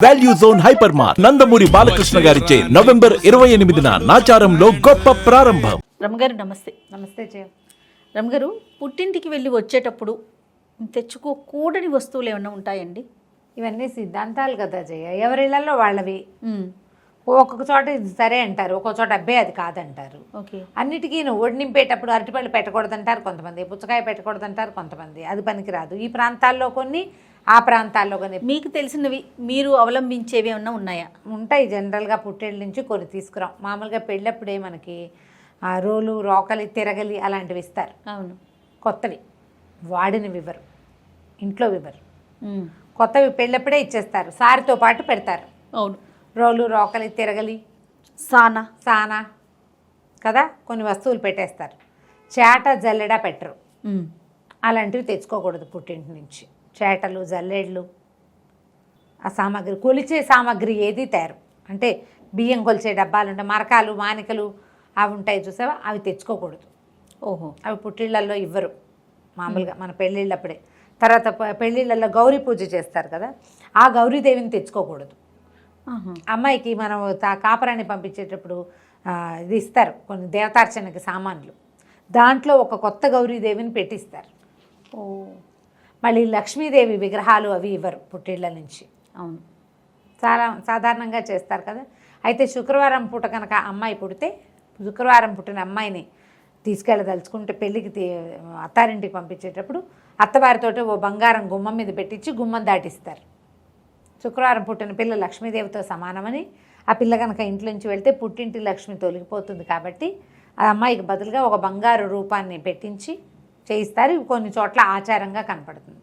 Value zone hyper mart Nandamuri Balakrishna గారిచే November 28న నాచారంలో గొప్ప ప్రారంభం. రమగారు నమస్తే. నమస్తే జయ. రమగారు, పుట్టింటికి వెళ్ళి వచ్చేటప్పుడు తెచ్చుకోకూడని వస్తువులు ఏమైనా ఉంటాయండి? ఇవన్నీ సిద్ధాంతాలు కదా జయ, ఎవరిళ్లలో వాళ్ళవి. ఒక్కొక్క చోట ఇది సరే అంటారు, ఒక్కొక్క చోట అబ్బే అది కాదంటారు. ఓకే. అన్నిటికీ ఒడి నింపేటప్పుడు అరటిపళ్ళు పెట్టకూడదంటారు కొంతమంది, పుచ్చకాయ పెట్టకూడదంటారు కొంతమంది, అది పనికిరాదు. ఈ ప్రాంతాల్లో కొన్ని, ఆ ప్రాంతాల్లో కొన్ని. మీకు తెలిసినవి మీరు అవలంబించేవి ఏమన్నా ఉన్నాయా? ఉంటాయి. జనరల్గా పుట్టేళ్ళ నుంచి కొన్ని తీసుకురాం. మామూలుగా పెళ్ళప్పుడే మనకి రోలు, రోకలి, తిరగలి అలాంటివి ఇస్తారు. అవును. కొత్తవి వాడినవి ఇవ్వరు, ఇంట్లో ఇవ్వరు. కొత్తవి పెళ్ళప్పుడే ఇచ్చేస్తారు, సారితో పాటు పెడతారు. అవును. రోలు, రోకలి, తిరగలి, సానా కదా, కొన్ని వస్తువులు పెట్టేస్తారు. చేట, జల్లెడ పెట్టరు. అలాంటివి తెచ్చుకోకూడదు పుట్టింటి నుంచి. చేటలు, జల్లెళ్ళు, ఆ సామాగ్రి, కొలిచే సామాగ్రి ఏది తయారు అంటే బియ్యం కొలిచే డబ్బాలు ఉంటాయి, మరకాలు, మానికలు అవి ఉంటాయి చూసావా, అవి తెచ్చుకోకూడదు. ఓహో. అవి పుట్టిళ్ళల్లో ఇవ్వరు మామూలుగా, మన పెళ్ళిళ్ళప్పుడే. తర్వాత పెళ్ళిళ్ళల్లో గౌరీ పూజ చేస్తారు కదా, ఆ గౌరీదేవిని తెచ్చుకోకూడదు. అమ్మాయికి మనం కాపరాన్ని పంపించేటప్పుడు ఇది ఇస్తారు, కొన్ని దేవతార్చనకి సామాన్లు, దాంట్లో ఒక కొత్త గౌరీదేవిని పెట్టిస్తారు. ఓ. మళ్ళీ లక్ష్మీదేవి విగ్రహాలు అవి ఇవ్వరు పుట్టిళ్ళ నుంచి. అవును. చాలా సాధారణంగా చేస్తారు కదా. అయితే శుక్రవారం పూట కనుక అమ్మాయి పుడితే, శుక్రవారం పుట్టిన అమ్మాయిని తీసుకెళ్ళదలుచుకుంటే పెళ్ళికి అత్తారింటికి పంపించేటప్పుడు అత్తవారితోటి ఓ బంగారం గుమ్మం మీద పెట్టించి గుమ్మం దాటిస్తారు. శుక్రవారం పుట్టిన పిల్ల లక్ష్మీదేవితో సమానమని, ఆ పిల్ల కనుక ఇంట్లో నుంచి వెళ్తే పుట్టింటి లక్ష్మి తొలగిపోతుంది కాబట్టి ఆ అమ్మాయికి బదులుగా ఒక బంగారు రూపాన్ని పెట్టించి చేయిస్తారు. ఇవి కొన్ని చోట్ల ఆచారంగా కనపడుతుంది.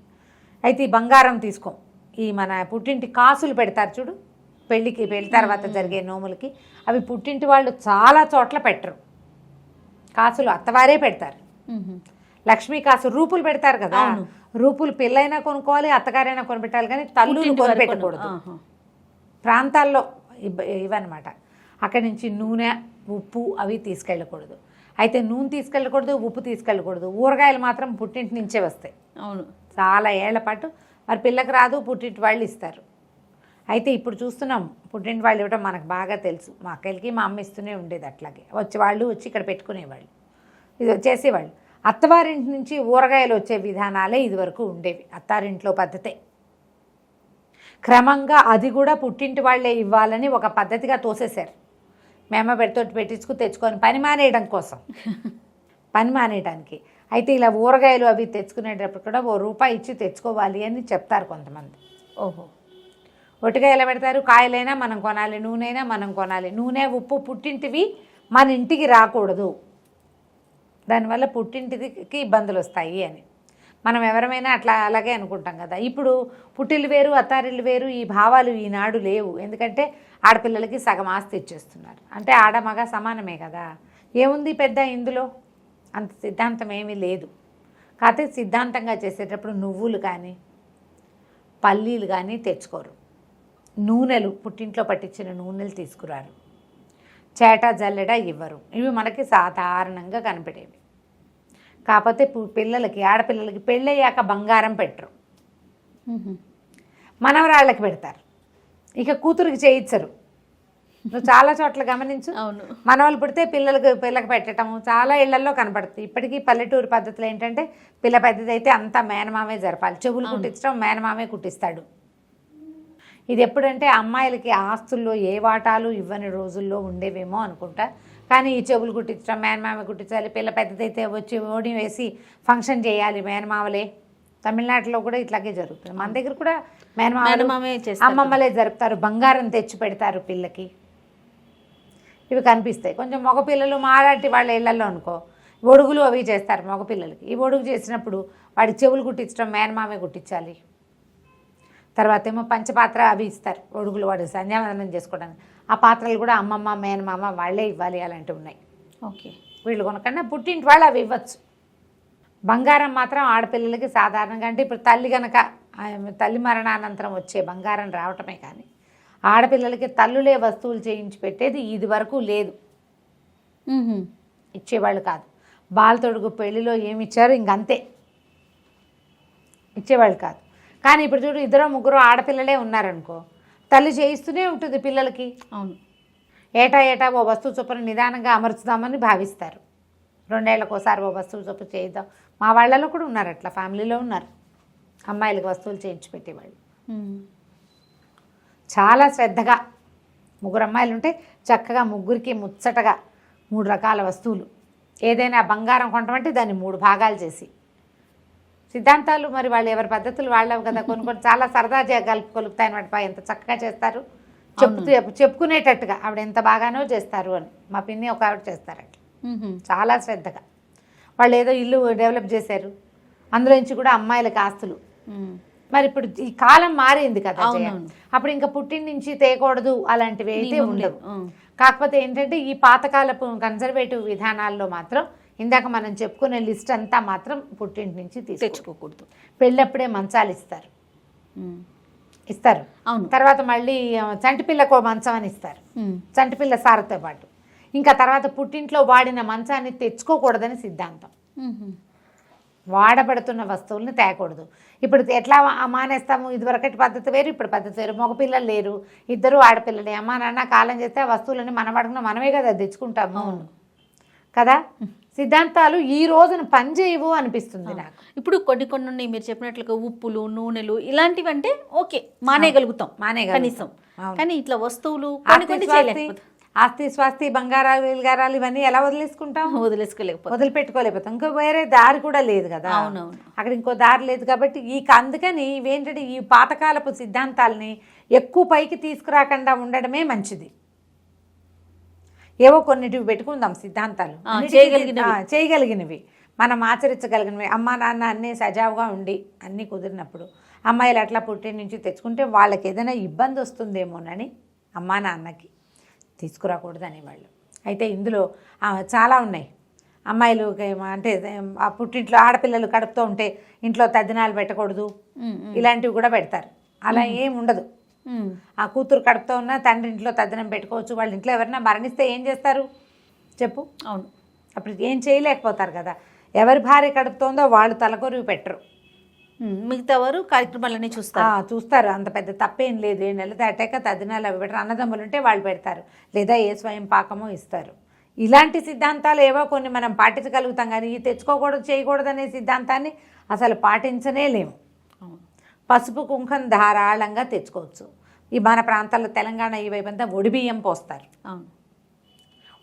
అయితే ఈ బంగారం తీసుకోం. ఈ మన పుట్టింటి కాసులు పెడతారు చూడు, పెళ్ళి తర్వాత జరిగే నోములకి, అవి పుట్టింటి వాళ్ళు చాలా చోట్ల పెట్టరు. కాసులు అత్తవారే పెడతారు. లక్ష్మీ కాసు, రూపులు పెడతారు కదా, రూపులు పిల్లైనా కొనుక్కోవాలి, అత్తగారైనా కొనిపెట్టాలి, కానీ తల్లులు కొనిపెట్టకూడదు. ప్రాంతాల్లో ఇవన్నమాట. అక్కడి నుంచి నూనె, ఉప్పు అవి తీసుకెళ్ళకూడదు. అయితే నూనె తీసుకెళ్ళకూడదు, ఉప్పు తీసుకెళ్ళకూడదు. ఊరగాయలు మాత్రం పుట్టింటి నుంచే వస్తాయి. అవును. చాలా ఏళ్ల పాటు మరి పిల్లకి రాదు, పుట్టింటి వాళ్ళు ఇస్తారు. అయితే ఇప్పుడు చూస్తున్నాం పుట్టింటి వాళ్ళు ఇవ్వడం మనకు బాగా తెలుసు. మా అక్కలకి మా అమ్మ ఇస్తూనే ఉండేది. అట్లాగే వాళ్ళు వచ్చి ఇక్కడ పెట్టుకునేవాళ్ళు, ఇది వచ్చేసేవాళ్ళు. అత్తవారింటి నుంచి ఊరగాయలు వచ్చే విధానాలే ఇదివరకు ఉండేవి, అత్తారింట్లో పద్ధతే. క్రమంగా అది కూడా పుట్టింటి వాళ్ళే ఇవ్వాలని ఒక పద్ధతిగా తోసేశారు. మేమ పెడితోటి పెట్టించుకు తెచ్చుకొని పని మానేయడం కోసం, పని మానేయడానికి. అయితే ఇలా ఊరగాయలు అవి తెచ్చుకునేటప్పుడు కూడా ₹1 ఇచ్చి తెచ్చుకోవాలి అని చెప్తారు కొంతమంది. ఓహో. ఒటిగా ఎలా పెడతారు, కాయలైనా మనం కొనాలి, నూనె మనం కొనాలి. నూనె, ఉప్పు పుట్టింటివి మన ఇంటికి రాకూడదు, దానివల్ల పుట్టింటికి ఇబ్బందులు వస్తాయి అని మనం ఎవరమైనా అలాగే అనుకుంటాం కదా. ఇప్పుడు పుట్టిల్లు వేరు, అత్తారిల్లు వేరు, ఈ భావాలు ఈనాడు లేవు. ఎందుకంటే ఆడపిల్లలకి సగం ఆస్తి ఇచ్చేస్తున్నారు. అంటే ఆడ మగ సమానమే కదా, ఏముంది పెద్ద ఇందులో, అంత సిద్ధాంతం ఏమీ లేదు. కాకపోతే సిద్ధాంతంగా చేసేటప్పుడు నువ్వులు కానీ పల్లీలు కానీ తెచ్చుకోరు. నూనెలు, పుట్టింట్లో పట్టించిన నూనెలు తీసుకురారు. చేట, జల్లెడ ఇవ్వరు. ఇవి మనకి సాధారణంగా కనపడేవి. కాకపోతే పిల్లలకి, ఆడపిల్లలకి పెళ్ళయ్యాక బంగారం పెట్టరు, మనవరాళ్ళకి పెడతారు. ఇక కూతురికి చేయించరు. నువ్వు చాలా చోట్ల గమనించు. అవును. మనవాళ్ళు పుడితే పిల్లకి పెట్టడం చాలా ఇళ్లల్లో కనపడుతుంది. ఇప్పటికీ పల్లెటూరు పద్ధతులు ఏంటంటే పిల్ల పెద్దది అయితే అంతా మేనమామే జరపాలి. చెవులు కుట్టించడం మేనమామే కుట్టిస్తాడు. ఇది ఎప్పుడంటే అమ్మాయిలకి ఆస్తుల్లో ఏ వాటాలు ఇవ్వని రోజుల్లో ఉండేవేమో అనుకుంటా. కానీ ఈ చెవులు కుట్టించడం మేనమామ కుట్టించాలి, పిల్ల పెద్దదైతే వచ్చి ఓడి వేసి ఫంక్షన్ చేయాలి మేనమామలే. తమిళనాడులో కూడా ఇట్లాగే జరుగుతుంది. మన దగ్గర కూడా మేనమామే అమ్మమ్మలే జరుపుతారు. బంగారం తెచ్చి పెడతారు పిల్లకి. ఇవి కనిపిస్తాయి. కొంచెం మగపిల్లలు మాలాంటి వాళ్ళ ఇళ్లలో అనుకో, ఒడుగులు అవి చేస్తారు మగపిల్లలకి. ఈ ఒడుగు చేసినప్పుడు వాడి చెవులు కుట్టించడం మేనమామే కుట్టించాలి. తర్వాత ఏమో పంచపాత్ర అవి ఇస్తారు, ఒడుగులు వాడు సంధ్యావందనం చేసుకోవడానికి. ఆ పాత్రలు కూడా అమ్మమ్మ, మేనమామ వాళ్ళే ఇవ్వాలి, అలాంటివి ఉన్నాయి. ఓకే. వీళ్ళు కొనకన్నా పుట్టింటి వాళ్ళు అవి ఇవ్వచ్చు. బంగారం మాత్రం ఆడపిల్లలకి సాధారణంగా, అంటే ఇప్పుడు తల్లి మరణానంతరం వచ్చే బంగారం రావటమే కానీ ఆడపిల్లలకి తల్లులే వస్తువులు చేయించి పెట్టేది ఇది వరకు లేదు, ఇచ్చేవాళ్ళు కాదు. బాలతొడుగు పెళ్లిలో ఏమి ఇచ్చారు ఇంకంతే, ఇచ్చేవాళ్ళు కాదు. కానీ ఇప్పుడు చూడు, 2 3 ఆడపిల్లలే ఉన్నారనుకో, తల్లి చేయిస్తూనే ఉంటుంది పిల్లలకి. అవును. ఏటా ఓ వస్తువు చొప్పున నిదానంగా అమర్చుదామని భావిస్తారు. 2 ఏళ్లకోసారి ఓ వస్తువు చొప్పున చేయిద్దాం. మా వాళ్ళలో కూడా ఉన్నారు, అట్లా ఫ్యామిలీలో ఉన్నారు అమ్మాయిలకు వస్తువులు చేయించి పెట్టేవాళ్ళు. చాలా శ్రద్ధగా 3 అమ్మాయిలు ఉంటే చక్కగా ముగ్గురికి ముచ్చటగా 3 రకాల వస్తువులు. ఏదైనా బంగారం కొనటమంటే దాన్ని 3 భాగాలు చేసి, సిద్ధాంతాలు మరి వాళ్ళు ఎవరి పద్ధతులు వాళ్ళవి కదా, కొన్ని చాలా సరదా కొలుపుతాయి అనమాట. ఎంత చక్కగా చేస్తారు, చెప్పుకునేటట్టుగా ఆవిడ ఎంత బాగానో చేస్తారు అని. మా పిన్ని ఒక ఆవిడ చేస్తారు అట్లా చాలా శ్రద్ధగా. వాళ్ళు ఏదో ఇల్లు డెవలప్ చేశారు, అందులో నుంచి కూడా అమ్మాయిలకు ఆస్తులు. మరి ఇప్పుడు ఈ కాలం మారింది కదా, అప్పుడు ఇంకా పుట్టిన నుంచి తేకూడదు అలాంటివి అయితే ఉండవు. కాకపోతే ఏంటంటే ఈ పాతకాలపు కన్జర్వేటివ్ విధానాల్లో మాత్రం ఇందాక మనం చెప్పుకునే లిస్ట్ అంతా మాత్రం పుట్టింటి నుంచి తెచ్చుకోకూడదు. పెళ్ళప్పుడే మంచాలు ఇస్తారు. అవును. తర్వాత మళ్ళీ చంటిపిల్లకు మంచం అని ఇస్తారు, చంటిపిల్ల సారతో పాటు. ఇంకా తర్వాత పుట్టింట్లో వాడిన మంచాన్ని తెచ్చుకోకూడదని సిద్ధాంతం. వాడబడుతున్న వస్తువుల్ని తేకూడదు. ఇప్పుడు ఎట్లా మానేస్తాము, ఇదివరకటి పద్ధతి వేరు, ఇప్పుడు పద్ధతి వేరు. మగపిల్లలు లేరు, 2 ఆడపిల్లలే. అమ్మ నాన్న కాలం చేస్తే ఆ వస్తువులని మన వాడుకున్న మనమే కదా తెచ్చుకుంటాము కదా. సిద్ధాంతాలు ఈ రోజున పనిచేయవు అనిపిస్తుంది నాకు. ఇప్పుడు కొన్ని ఉన్నాయి మీరు చెప్పినట్లుగా ఉప్పులు, నూనెలు ఇలాంటివి అంటే ఓకే మానేయగలుగుతాం కనీసం. కానీ ఇట్లా వస్తువులు ఆస్తి స్వాస్తి బంగారాలు విల్గారాలు ఇవన్నీ ఎలా వదిలిపెట్టుకోలేకపోతాం. ఇంకో వేరే దారి కూడా లేదు కదా. అవునవును. అక్కడ ఇంకో దారి లేదు కాబట్టి అందుకని ఇవేంటంటే ఈ పాతకాలపు సిద్ధాంతాలని ఎక్కువ పైకి తీసుకురాకుండా ఉండడమే మంచిది. ఏవో కొన్నిటివి పెట్టుకుందాం సిద్ధాంతాలు, చేయగలిగినవి మనం ఆచరించగలిగినవి. అమ్మా నాన్న అన్నీ సజావుగా ఉండి అన్నీ కుదిరినప్పుడు అమ్మాయిలు అట్లా పుట్టి నుంచి తెచ్చుకుంటే వాళ్ళకి ఏదైనా ఇబ్బంది వస్తుందేమోనని అమ్మా నాన్నకి తీసుకురాకూడదు అనేవాళ్ళు. అయితే ఇందులో చాలా ఉన్నాయి. అమ్మాయిలు అంటే ఆ పుట్టింట్లో ఆడపిల్లలు కడుపుతూ ఉంటే ఇంట్లో తద్దినాలు పెట్టకూడదు, ఇలాంటివి కూడా పెడతారు. అలా ఏం ఉండదు. ఆ కూతురు కడుపుతో ఉన్నా తండ్రి ఇంట్లో తద్దినం పెట్టుకోవచ్చు. వాళ్ళ ఇంట్లో ఎవరైనా మరణిస్తే ఏం చేస్తారు చెప్పు? అవును, అప్పుడు ఏం చేయలేకపోతారు కదా. ఎవరి భార్య కడుపుతోందో వాళ్ళు తలకొరివి పెట్టరు, మిగతా వారు కార్యక్రమాలన్నీ చూస్తారు. అంత పెద్ద తప్పేం లేదు. 7 నెలలు దాటాక తద్దినాలు అవి పెట్టరు. అన్నదమ్ములు ఉంటే వాళ్ళు పెడతారు, లేదా ఏ స్వయం పాకమో ఇస్తారు. ఇలాంటి సిద్ధాంతాలు ఏవో కొన్ని మనం పాటించగలుగుతాం, కానీ ఈ తెచ్చుకోకూడదు చేయకూడదు అనే సిద్ధాంతాన్ని అసలు పాటించనే లేము. పసుపు కుంకం ధారాళంగా తెచ్చుకోవచ్చు. ఈ మన ప్రాంతాల్లో తెలంగాణ ఈ వైపు అంతా ఒడిబియ్యం పోస్తారు.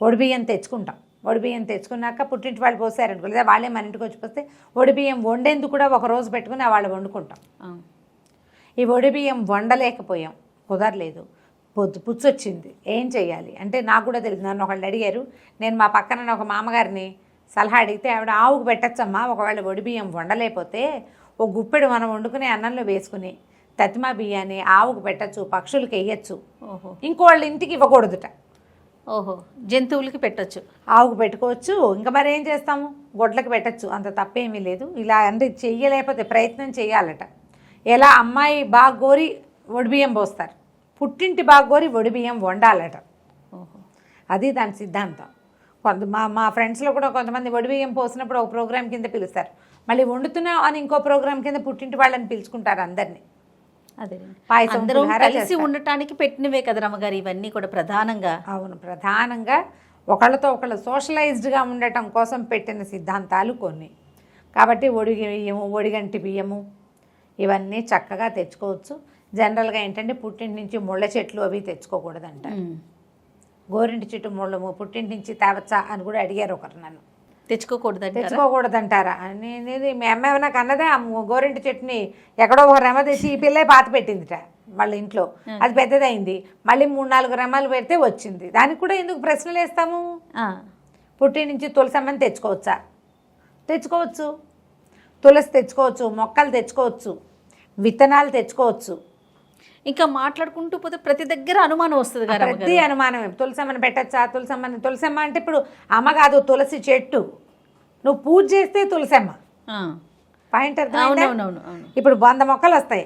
ఒడిబియ్యం తెచ్చుకుంటాం. ఒడిబియ్యం తెచ్చుకున్నాక పుట్టింటి వాళ్ళు పోసారనుకో, లేదా వాళ్ళే మన ఇంటికి వచ్చి పోస్తే ఒడిబియ్యం వండేందుకు కూడా ఒక రోజు పెట్టుకుని వాళ్ళు వండుకుంటాం. ఈ ఒడిబియ్యం వండలేకపోయాం, కుదరలేదు, పుచ్చొచ్చింది, ఏం చెయ్యాలి అంటే నాకు కూడా తెలియదు. నన్ను ఒకళ్ళు అడిగారు, నేను మా పక్కన ఒక మామగారిని సలహా అడిగితే ఆవిడ ఆవుకు పెట్టచ్చమ్మా, ఒకవేళ ఒడిబియ్యం వండలేకపోతే ఓ గుప్పెడు మనం వండుకునే అన్నంలో వేసుకుని తతిమా బియ్యాన్ని ఆవుకు పెట్టచ్చు, పక్షులకి వేయచ్చు, ఇంకోళ్ళ ఇంటికి ఇవ్వకూడదుట. జంతువులకి పెట్టచ్చు, ఆవుకు పెట్టుకోవచ్చు. ఇంకా మరి ఏం చేస్తాము, గొడ్లకి పెట్టచ్చు, అంత తప్పేమీ లేదు. ఇలా అంటే చెయ్యలేకపోతే ప్రయత్నం చేయాలట. ఎలా అమ్మాయి బాగా గోరి ఒడిబియ్యం పోస్తారు, పుట్టింటి బాగా గోరి ఒడిబియ్యం వండాలట. అది దాని సిద్ధాంతం. మా ఫ్రెండ్స్లో కూడా కొంతమంది ఒడిబియ్యం పోసినప్పుడు ఒక ప్రోగ్రాం కింద పిలుస్తారు, మళ్ళీ వండుతున్నాం అని ఇంకో ప్రోగ్రాం కింద పుట్టింటి వాళ్ళని పిలుచుకుంటారు అందరినీ. అదే పాయసం కలిసి ఉండటానికి పెట్టినవే కదా రమ్మగారు ఇవన్నీ కూడా ప్రధానంగా. అవును, ప్రధానంగా ఒకళ్ళతో ఒకళ్ళు సోషలైజ్డ్గా ఉండటం కోసం పెట్టిన సిద్ధాంతాలు కొన్ని. కాబట్టి బియ్యము, ఒడిగంటి బియ్యము ఇవన్నీ చక్కగా తెచ్చుకోవచ్చు. జనరల్గా ఏంటంటే పుట్టింటి నుంచి ముళ్ళ చెట్లు అవి తెచ్చుకోకూడదంట. గోరింటి చెట్టు ముళ్ళము పుట్టింటి నుంచి తేవచ్చా అని కూడా అడిగారు ఒకరు నన్ను. తెచ్చుకోకూడదంటారా? నేను మీ అమ్మ ఏమైనా కన్నదే ఆ గోరింటి చెట్టుని ఎక్కడో ఒక రెమ తెచ్చి ఈ పిల్లే పాత పెట్టిందిట వాళ్ళ ఇంట్లో. అది పెద్దదైంది, మళ్ళీ 3-4 రెమ్మలు పెడితే వచ్చింది. దానికి కూడా ఎందుకు ప్రశ్నలు వేస్తాము? పుట్టి నుంచి తులసమ్మని తెచ్చుకోవచ్చా? తెచ్చుకోవచ్చు. తులసి తెచ్చుకోవచ్చు, మొక్కలు తెచ్చుకోవచ్చు, విత్తనాలు తెచ్చుకోవచ్చు. ఇంకా మాట్లాడుకుంటూ పోతే ప్రతి దగ్గర అనుమానం వస్తుంది కదా, ప్రతి అనుమానమే. తులసమ్మని పెట్టచ్చా? తులసమ్మ అంటే ఇప్పుడు అమ్మ కాదు, తులసి చెట్టు. నువ్వు పూజ చేస్తే తులసమ్మ పాయింట్ అర్థమైందా? ఇప్పుడు 100 మొక్కలు వస్తాయి.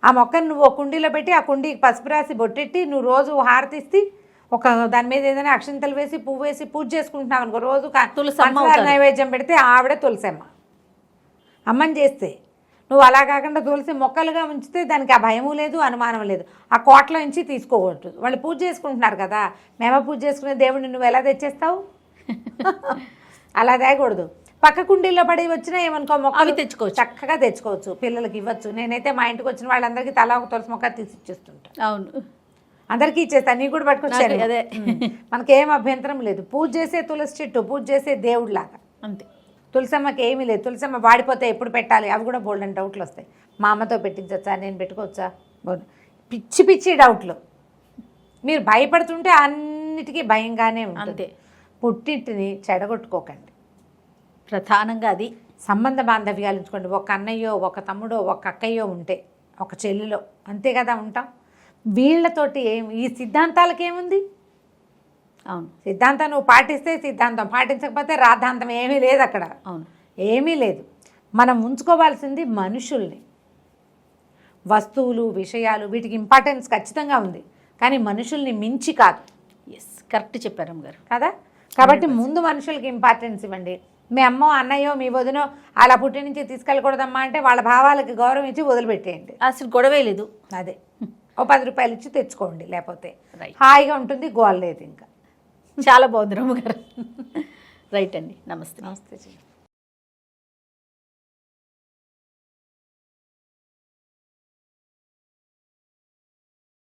ఆ మొక్కను నువ్వు ఒక కుండీలో పెట్టి ఆ కుండీకి పసుపు రాసి బొట్టెట్టి నువ్వు రోజు హారతిస్తే ఒక దాని మీద ఏదైనా అక్షింతలు వేసి పువ్వు వేసి పూజ చేసుకుంటున్నావు అనుకో, రోజు తులసమ్మ నైవేద్యం పెడితే ఆవిడ తులసమ్మ. అమ్మని చేస్తే నువ్వు అలా కాకుండా తులసి మొక్కలుగా ఉంచితే దానికి ఆ భయము లేదు, అనుమానం లేదు. ఆ కోటలో నుంచి తీసుకోవచ్చు. వాళ్ళు పూజ చేసుకుంటున్నారు కదా, మేము పూజ చేసుకునే దేవుడిని నువ్వు ఎలా తెచ్చేస్తావు? అలా తేకూడదు. పక్క కుండీల్లో పడి వచ్చినా ఏమనుకో మొక్కలు తెచ్చుకోవచ్చు, చక్కగా తెచ్చుకోవచ్చు, పిల్లలకి ఇవ్వచ్చు. నేనైతే మా ఇంటికి వచ్చిన వాళ్ళందరికీ తలా ఒక తులసి మొక్క తీసి ఇచ్చేస్తుంటా. అవును, అందరికీ ఇచ్చేస్తాను. నీకు కూడా పట్టుకొచ్చాను. అదే మనకేం అభ్యంతరం లేదు. పూజ చేసే తులసి చెట్టు పూజ చేసే దేవుడిలాగా. అంతే. తులసమ్మకి ఏమీ లేదు. తులసమ్మ వాడిపోతే ఎప్పుడు పెట్టాలి, అవి కూడా బోల్డ్ అని డౌట్లు వస్తాయి. మా అమ్మతో పెట్టించచ్చా, నేను పెట్టుకోవచ్చా, పిచ్చి పిచ్చి డౌట్లు. మీరు భయపడుతుంటే అన్నిటికీ భయంగానే ఉంటుంది. పుట్టింటిని చెడగొట్టుకోకండి. ప్రధానంగా అది సంబంధ బాంధవ్యాలు ఉంచుకోండి. ఒక అన్నయ్యో, ఒక తమ్ముడో, ఒక అక్కయ్యో ఉంటే, ఒక చెల్లిలో, అంతే కదా ఉంటాం. వీళ్ళతోటి ఈ సిద్ధాంతాలకు ఏముంది? అవును, సిద్ధాంతం నువ్వు పాటిస్తే సిద్ధాంతం, పాటించకపోతే రాద్ధాంతం. ఏమీ లేదు అక్కడ. అవును, ఏమీ లేదు. మనం ఉంచుకోవాల్సింది మనుషుల్ని. వస్తువులు, విషయాలు వీటికి ఇంపార్టెన్స్ ఖచ్చితంగా ఉంది, కానీ మనుషుల్ని మించి కాదు. ఎస్, కరెక్ట్ చెప్పారు అమ్మగారు కదా. కాబట్టి ముందు మనుషులకి ఇంపార్టెన్స్ ఇవ్వండి. మీ అమ్మో, అన్నయ్యో, మీ వదినో అలా పుట్టి నుంచి తీసుకెళ్ళకూడదమ్మా అంటే వాళ్ళ భావాలకి గౌరవం ఇచ్చి వదిలిపెట్టేయండి. అసలు గొడవే లేదు. అదే, ఓ 10 రూపాయలు ఇచ్చి తెచ్చుకోండి. లేకపోతే రైట్, హాయిగా ఉంటుంది, గోల్ లేదు ఇంకా. చాలా బాగుంది రమ్మగారు. రైట్ అండి, నమస్తే. నమస్తే.